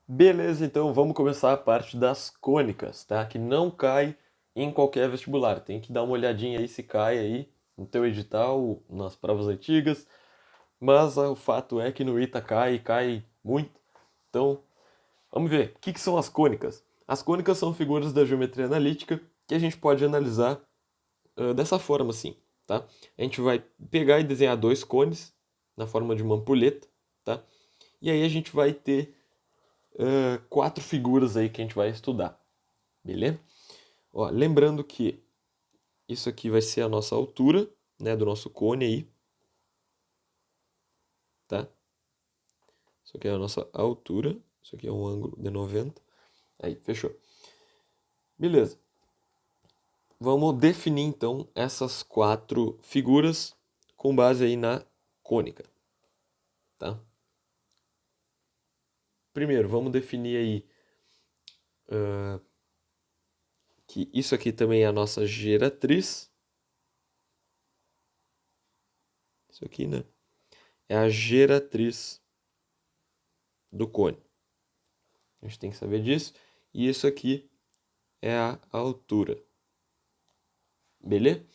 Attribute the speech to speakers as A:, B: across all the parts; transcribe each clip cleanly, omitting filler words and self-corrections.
A: Beleza, então vamos começar a parte das cônicas, tá? Que não cai em qualquer vestibular. Tem que dar uma olhadinha aí se cai aí no teu edital, nas provas antigas. Mas o fato é que no ITA cai, cai muito. Então, vamos ver. O que são as cônicas? As cônicas são figuras da geometria analítica que a gente pode analisar dessa forma, assim, tá? A gente vai pegar e desenhar dois cones na forma de uma ampulheta, tá? E aí a gente vai ter quatro figuras aí que a gente vai estudar, beleza? Ó, lembrando que isso aqui vai ser a nossa altura, né, do nosso cone aí, tá? Isso aqui é a nossa altura, isso aqui é um ângulo de 90. Aí, fechou. Beleza. Vamos definir então essas quatro figuras com base aí na cônica, tá? Primeiro, vamos definir aí que isso aqui também é a nossa geratriz. Isso aqui, né? É a geratriz do cone. A gente tem que saber disso. E isso aqui é a altura. Beleza?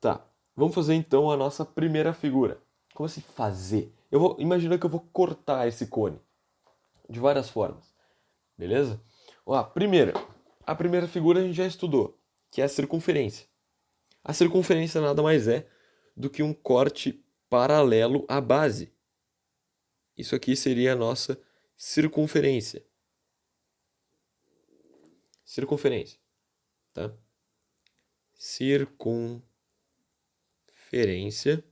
A: Tá. Vamos fazer então a nossa primeira figura. Como assim fazer? Imagina que eu vou cortar esse cone de várias formas. Beleza? Ó, a primeira figura a gente já estudou, que é a circunferência. A circunferência nada mais é do que um corte paralelo à base. Isso aqui seria a nossa circunferência. Circunferência, tá? Circunferência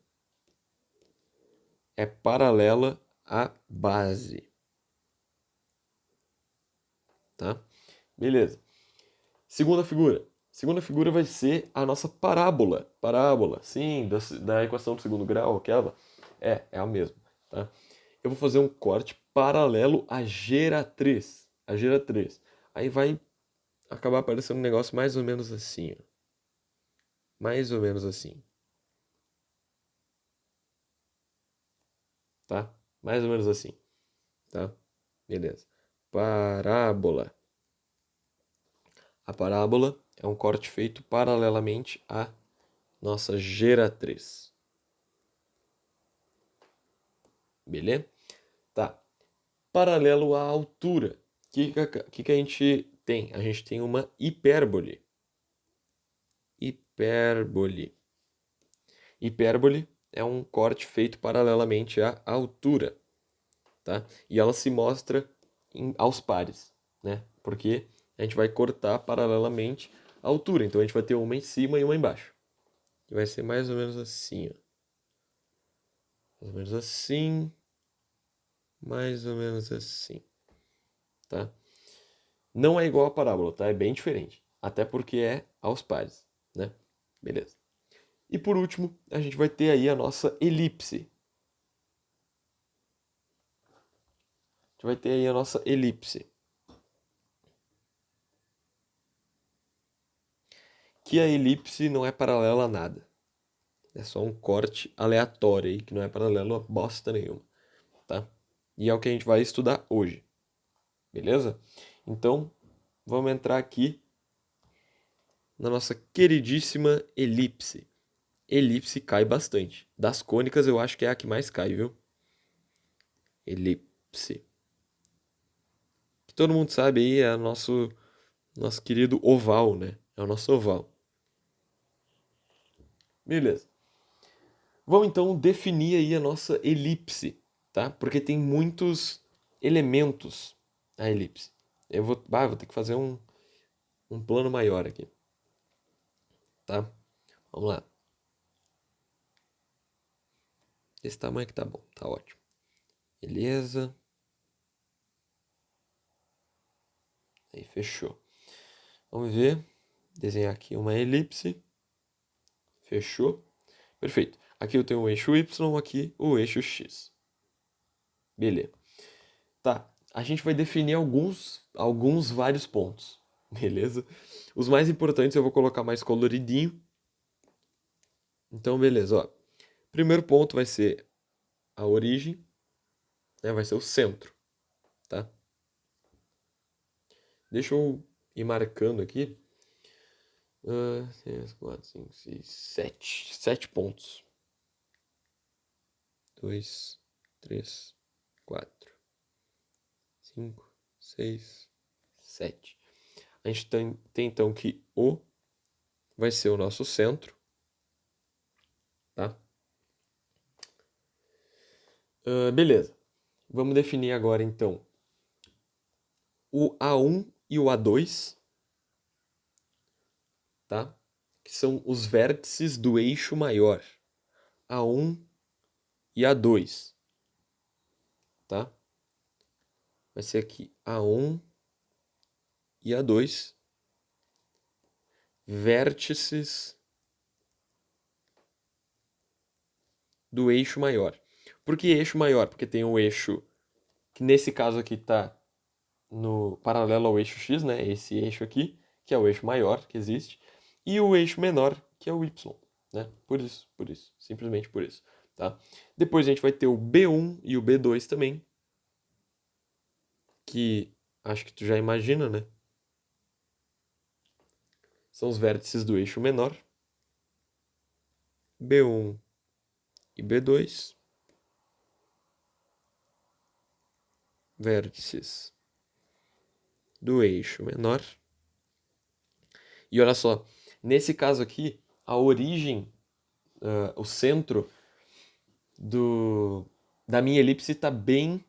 A: é paralela à base, tá? Beleza. Segunda figura. Segunda figura vai ser a nossa parábola. Parábola, sim, da equação do segundo grau, aquela. É a mesma, tá? Eu vou fazer um corte paralelo à geratriz. A geratriz. Aí vai acabar aparecendo um negócio mais ou menos assim, ó. Mais ou menos assim, tá? Mais ou menos assim, tá? Beleza. Parábola. A parábola é um corte feito paralelamente à nossa geratriz. Beleza? Tá. Paralelo à altura. O que a gente tem? A gente tem uma hipérbole. Hipérbole. Hipérbole é um corte feito paralelamente à altura, tá? E ela se mostra aos pares, né? Porque a gente vai cortar paralelamente à altura. Então a gente vai ter uma em cima e uma embaixo. Que vai ser mais ou menos assim, ó. Mais ou menos assim. Mais ou menos assim, tá? Não é igual a parábola, tá? É bem diferente. Até porque é aos pares, né? Beleza. E por último, a gente vai ter aí a nossa elipse. A gente vai ter aí a nossa elipse. Que a elipse não é paralela a nada. É só um corte aleatório aí, que não é paralelo a bosta nenhuma, tá? E é o que a gente vai estudar hoje, beleza? Então, vamos entrar aqui na nossa queridíssima elipse. Elipse cai bastante. Das cônicas eu acho que é a que mais cai, viu? Elipse. Que todo mundo sabe aí é nosso querido oval, né? É o nosso oval. Beleza. Vamos então definir aí a nossa elipse, tá? Porque tem muitos elementos a elipse. Vou ter que fazer um plano maior aqui, tá? Vamos lá. Esse tamanho que tá bom, tá ótimo. Beleza. Aí fechou. Vamos ver. Desenhar aqui uma elipse. Fechou. Perfeito. Aqui eu tenho o eixo Y, aqui o eixo X. Beleza. Tá. A gente vai definir alguns vários pontos. Beleza? Os mais importantes eu vou colocar mais coloridinho. Então, beleza, ó. Primeiro ponto vai ser a origem, né? Vai ser o centro, tá? Deixa eu ir marcando aqui. 3, 4, 5, 6, 7. 7 pontos. 2, 3, 4, 5, 6, 7. A gente tem então que O vai ser o nosso centro, tá? Beleza. Vamos definir agora então o A1 e o A2, tá? Que são os vértices do eixo maior. A1 e A2, tá? Vai ser aqui A1 e A2, vértices do eixo maior. Por que eixo maior? Porque tem o eixo que nesse caso aqui está no paralelo ao eixo x, né? Esse eixo aqui, que é o eixo maior que existe, e o eixo menor, que é o y, né? Por isso, simplesmente por isso, tá? Depois a gente vai ter o B1 e o B2 também, que acho que tu já imagina, né? São os vértices do eixo menor, B1 e B2, vértices do eixo menor. E olha só, nesse caso aqui, a origem, o centro da minha elipse está bem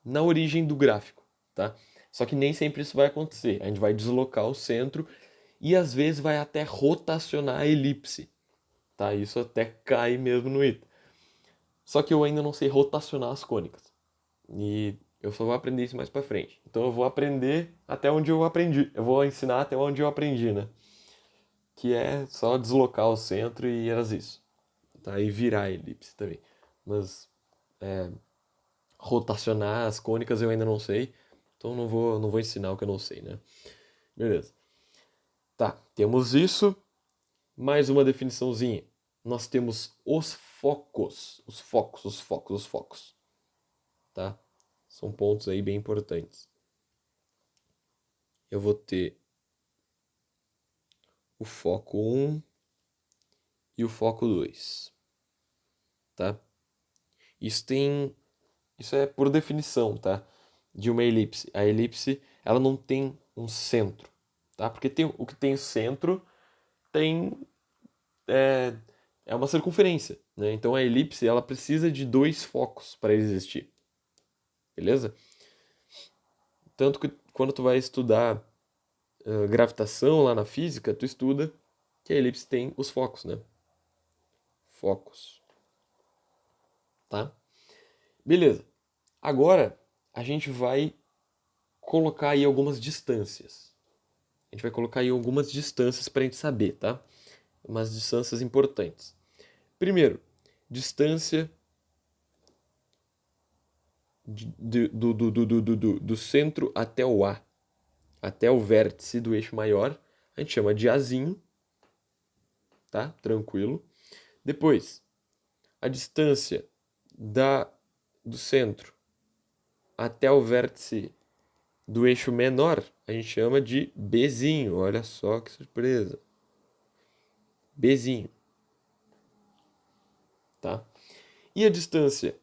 A: na origem do gráfico, tá? Só que nem sempre isso vai acontecer. A gente vai deslocar o centro e às vezes vai até rotacionar a elipse, tá? Isso até cai mesmo no ita. Só que eu ainda não sei rotacionar as cônicas. E eu só vou aprender isso mais pra frente. Então eu vou aprender até onde eu aprendi. Eu vou ensinar até onde eu aprendi, né? Que é só deslocar o centro e era isso. Tá? E virar a elipse também. Mas rotacionar as cônicas eu ainda não sei. Então não vou ensinar o que eu não sei, né? Beleza. Tá, temos isso. Mais uma definiçãozinha. Nós temos os focos. Os focos. Tá? São pontos aí bem importantes. Eu vou ter o foco 1 e o foco 2. Tá? Isso é por definição, tá? De uma elipse. A elipse, ela não tem um centro, tá? Porque o que tem centro tem é, é uma circunferência, né? Então a elipse, ela precisa de dois focos para existir. Beleza? Tanto que quando tu vai estudar gravitação lá na física, tu estuda que a elipse tem os focos, né? Focos. Tá? Beleza. Agora a gente vai colocar aí algumas distâncias. A gente vai colocar aí algumas distâncias para a gente saber, tá? Umas distâncias importantes. Primeiro, distância do centro até o A, até o vértice do eixo maior, a gente chama de Azinho, tá? Tranquilo. Depois, a distância do centro até o vértice do eixo menor, a gente chama de Bzinho. Olha só que surpresa. Bzinho. Tá? E a distância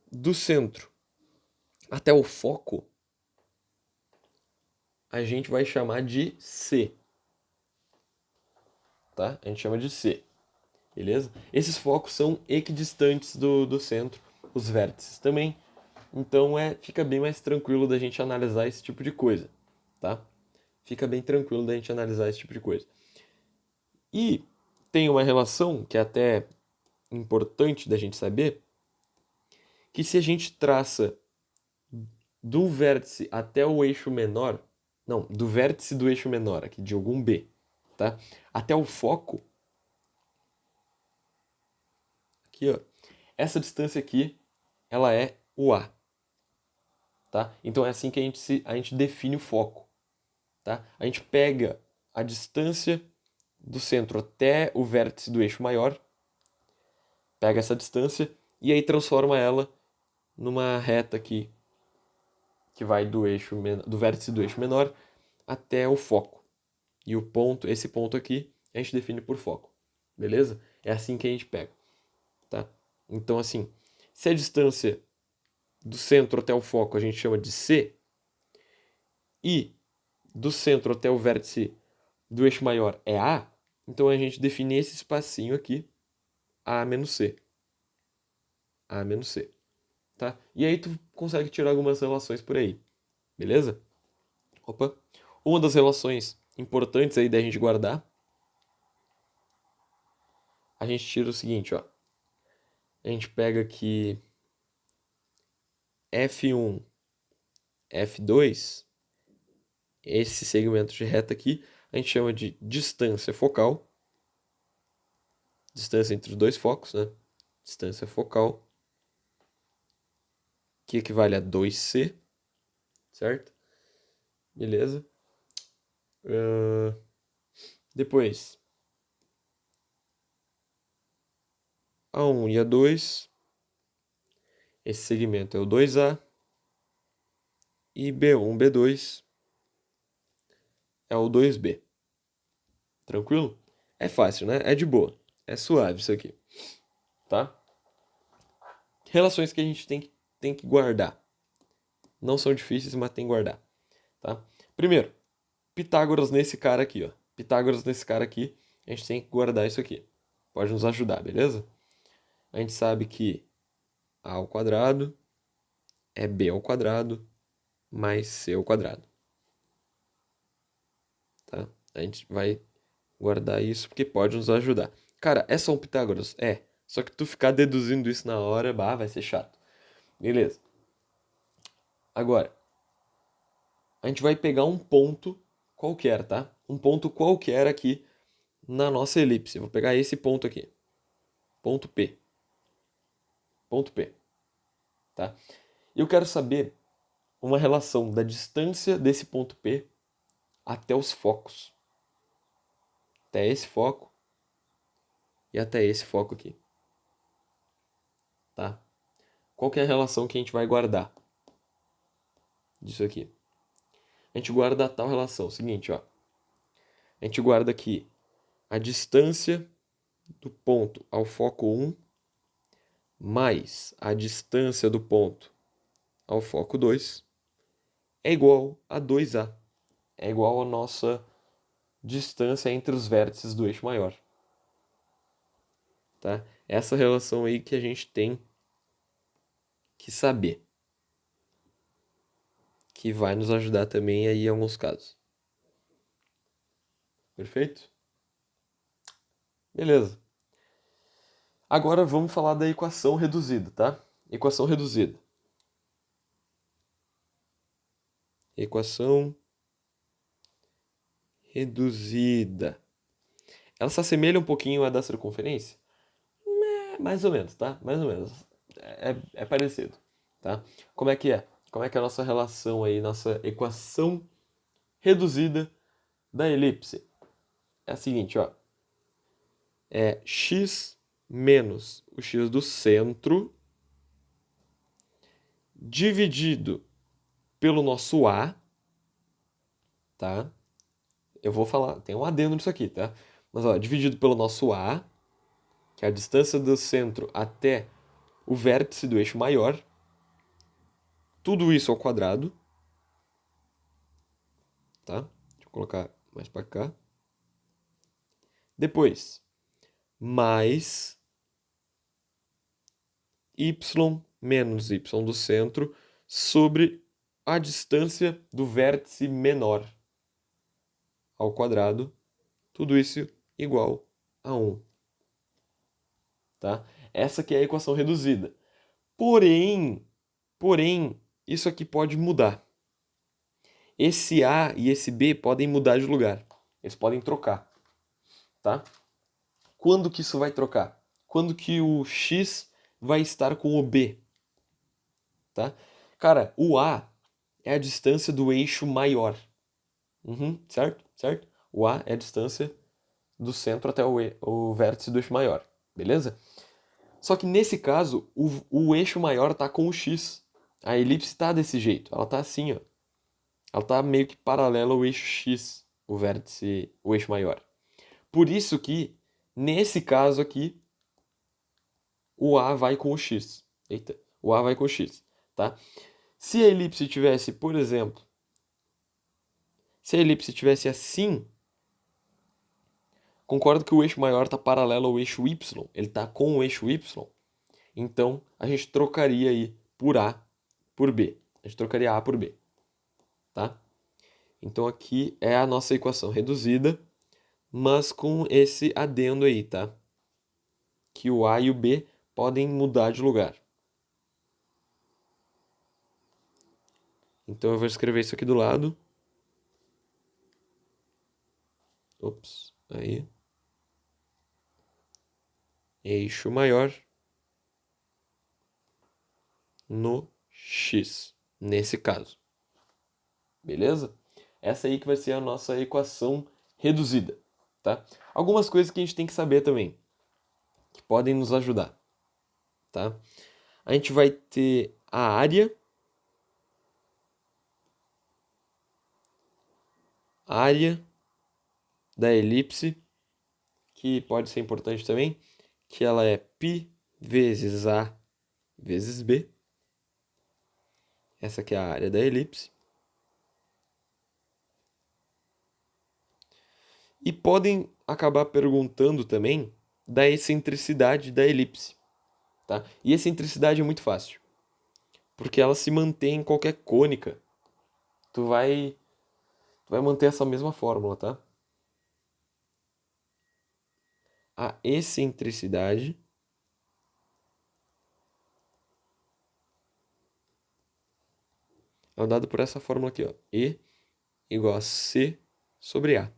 A: do centro até o foco, a gente vai chamar de C. Tá? A gente chama de C. Beleza? Esses focos são equidistantes do centro, os vértices também. Então fica bem mais tranquilo da gente analisar esse tipo de coisa, tá? Fica bem tranquilo da gente analisar esse tipo de coisa. E tem uma relação que é até importante da gente saber, que se a gente traça do vértice até o eixo menor, não, do vértice do eixo menor, aqui de algum B, tá? Até o foco, aqui, ó, essa distância aqui, ela é o A, tá? Então é assim que a gente define o foco, tá? A gente pega a distância do centro até o vértice do eixo maior, pega essa distância e aí transforma ela numa reta aqui que vai do vértice do eixo menor até o foco. E esse ponto aqui, a gente define por foco. Beleza? É assim que a gente pega. Tá? Então, assim, se a distância do centro até o foco a gente chama de C, e do centro até o vértice do eixo maior é A, então a gente define esse espacinho aqui, A menos C. A menos C. Tá? E aí tu consegue tirar algumas relações por aí. Beleza? Opa. Uma das relações importantes aí da gente guardar, a gente tira o seguinte, ó. A gente pega aqui F1, F2, esse segmento de reta aqui, a gente chama de distância focal. Distância entre os dois focos, né? Distância focal, que equivale a 2C, certo? Beleza. Depois, A1 e A2, esse segmento é o 2A, e B1, B2 é o 2B. Tranquilo? É fácil, né? É de boa. É suave isso aqui. Tá? Relações que a gente tem que guardar. Não são difíceis, mas tem que guardar. Tá? Primeiro, Pitágoras nesse cara aqui, ó. Pitágoras nesse cara aqui, a gente tem que guardar isso aqui. Pode nos ajudar, beleza? A gente sabe que A ao quadrado é B ao quadrado mais C ao quadrado. Tá? A gente vai guardar isso porque pode nos ajudar. Cara, é só um Pitágoras? É. Só que tu ficar deduzindo isso na hora, vai ser chato. Beleza. Agora, a gente vai pegar um ponto qualquer, tá? Um ponto qualquer aqui na nossa elipse. Eu vou pegar esse ponto aqui. Ponto P. Ponto P. Tá? E eu quero saber uma relação da distância desse ponto P até os focos. Até esse foco e até esse foco aqui. Tá? Qual que é a relação que a gente vai guardar disso aqui? A gente guarda a tal relação. Seguinte, ó. A gente guarda aqui a distância do ponto ao foco 1 mais a distância do ponto ao foco 2 é igual a 2A. É igual a nossa distância entre os vértices do eixo maior. Tá? Essa relação aí que a gente tem que saber. Que vai nos ajudar também aí em alguns casos. Perfeito? Beleza. Agora vamos falar da equação reduzida, tá? Equação reduzida. Equação reduzida. Ela se assemelha um pouquinho à da circunferência? Mais ou menos, tá? Mais ou menos. É parecido, tá? Como é que é? Como é que é a nossa relação aí, nossa equação reduzida da elipse? É a seguinte, ó. É x menos o x do centro dividido pelo nosso a, tá? Eu vou falar, tem um adendo nisso aqui, tá? Mas, ó, dividido pelo nosso a, que é a distância do centro até o vértice do eixo maior, tudo isso ao quadrado, tá? Deixa eu colocar mais para cá. Depois, mais y menos y do centro sobre a distância do vértice menor ao quadrado, tudo isso igual a 1. Tá? Essa aqui é a equação reduzida. Porém, isso aqui pode mudar. Esse A e esse B podem mudar de lugar. Eles podem trocar, tá? Quando que isso vai trocar? Quando que o X vai estar com o B, tá? Cara, o A é a distância do eixo maior. Certo? Certo? O A é a distância do centro até o vértice do eixo maior, beleza? Só que nesse caso, o eixo maior está com o X. A elipse está desse jeito, ela está assim, ó. ela está meio que paralela ao eixo X, o vértice, o eixo maior. Por isso que, nesse caso aqui, o A vai com o X. Eita, o A vai com o X, tá? Se a elipse tivesse, por exemplo, se a elipse tivesse assim, concordo que o eixo maior está paralelo ao eixo Y, ele está com o eixo Y, então a gente trocaria aí por A por B. A gente trocaria A por B, tá? Então aqui é a nossa equação reduzida, mas com esse adendo aí, tá? Que o A e o B podem mudar de lugar. Então eu vou escrever isso aqui do lado. Ops, aí. Eixo maior no X, nesse caso. Beleza? Essa aí que vai ser a nossa equação reduzida, tá? Algumas coisas que a gente tem que saber também, que podem nos ajudar, tá? A gente vai ter a área da elipse, que pode ser importante também, que ela é π vezes A vezes B. Essa aqui é a área da elipse. E podem acabar perguntando também da excentricidade da elipse, tá? E excentricidade é muito fácil, porque ela se mantém em qualquer cônica. Tu vai manter essa mesma fórmula, tá? A excentricidade é dado por essa fórmula aqui, ó. E igual a C sobre A.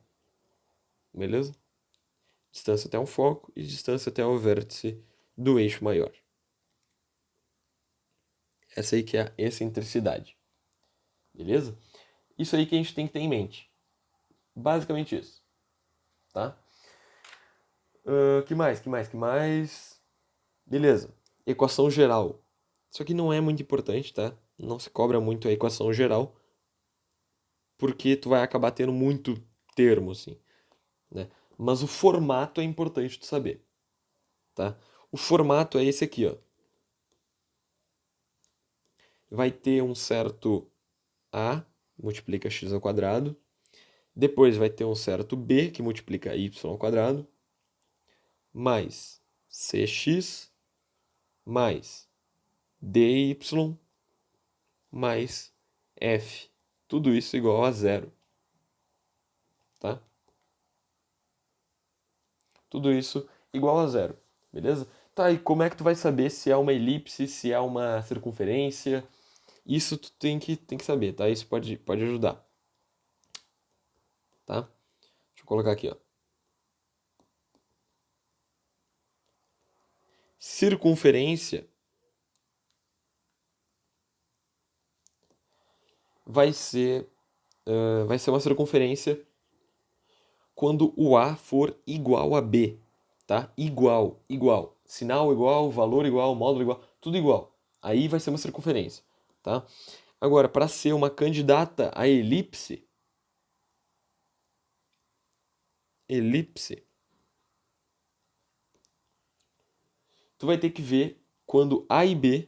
A: Beleza? Distância até um foco e distância até o vértice do eixo maior. Essa aí que é a excentricidade. Beleza? Isso aí que a gente tem que ter em mente. Basicamente isso. Tá? Que mais? Beleza. Equação geral. Isso aqui não é muito importante, tá? Não se cobra muito a equação geral, porque tu vai acabar tendo muito termo, assim, né? Mas o formato é importante tu saber, tá? O formato é esse aqui, ó. Vai ter um certo A, multiplica x ao quadrado. Depois vai ter um certo B, que multiplica y ao quadrado. Mais cx, mais dy, mais f. Tudo isso igual a zero, tá? Tudo isso igual a zero, beleza? Tá, e como é que tu vai saber se é uma elipse, se é uma circunferência? Isso tu tem que saber, tá? Isso pode ajudar, tá? Deixa eu colocar aqui, ó. Circunferência vai ser uma circunferência quando o A for igual a B, tá? Igual, igual. Sinal igual, valor igual, módulo igual, tudo igual. Aí vai ser uma circunferência, tá? Agora, para ser uma candidata a elipse, tu vai ter que ver quando A e B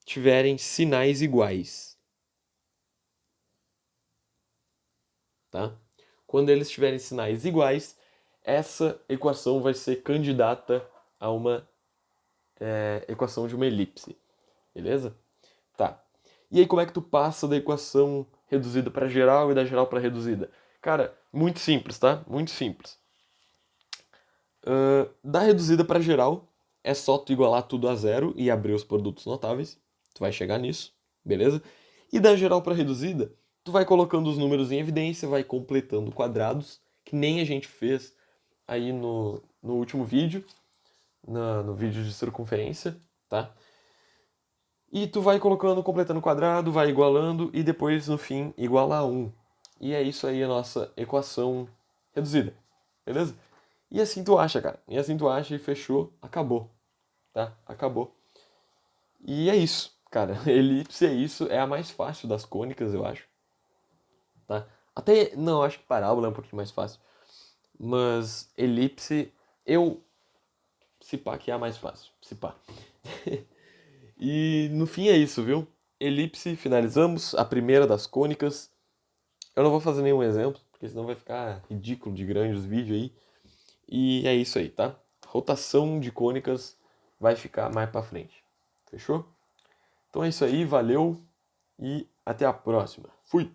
A: tiverem sinais iguais, tá? Quando eles tiverem sinais iguais, essa equação vai ser candidata a uma equação de uma elipse, beleza? Tá. E aí como é que tu passa da equação reduzida para geral e da geral para reduzida? Cara, muito simples, tá? Muito simples. Da reduzida para geral, é só tu igualar tudo a zero e abrir os produtos notáveis. Tu vai chegar nisso, beleza? E da geral para reduzida, tu vai colocando os números em evidência, vai completando quadrados, que nem a gente fez aí no último vídeo, no vídeo de circunferência, tá? E tu vai colocando, completando quadrado, vai igualando e depois, no fim, iguala a 1. E é isso aí a nossa equação reduzida, beleza? E assim tu acha, cara. E assim tu acha e fechou, acabou, tá? Acabou. E é isso. Cara, elipse é isso, é a mais fácil das cônicas, eu acho, tá? Até, não, acho que parábola é um pouquinho mais fácil. Mas elipse, eu, se pá que é a mais fácil, se pá. E no fim é isso, viu? Elipse, finalizamos a primeira das cônicas. Eu não vou fazer nenhum exemplo, porque senão vai ficar ridículo de grande os vídeos aí. E é isso aí, tá? Rotação de cônicas vai ficar mais pra frente. Fechou? Então é isso aí, valeu e até a próxima. Fui!